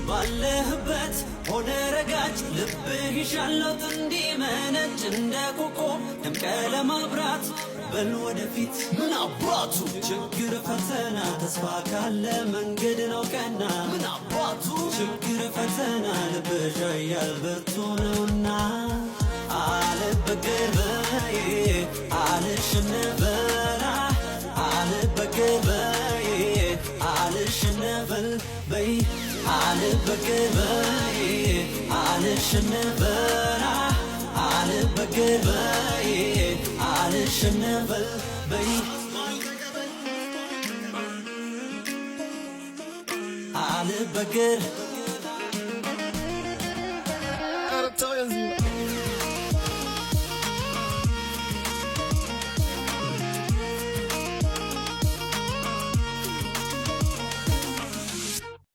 ባለህበት ሆነ ረጋጭ ልብህ ይሻለው እንዲመነጭ እንደ ኮከብ ደምቀ ለማብራት በል ወደፊት ምን አባቱ ችግር ፈተና ተስፋ ካለ መንገድ ነው ቀና ምን አባቱ ችግር ፈተና ልብሽ ያልበርቱ ነውና አልበገር በይ አልሸነፈላ አልበገር በይ አልሸነፈል በይ አልበገር በይ አልሸነፈላ አልበገር በይ አልሸነፈል በይ አልበገር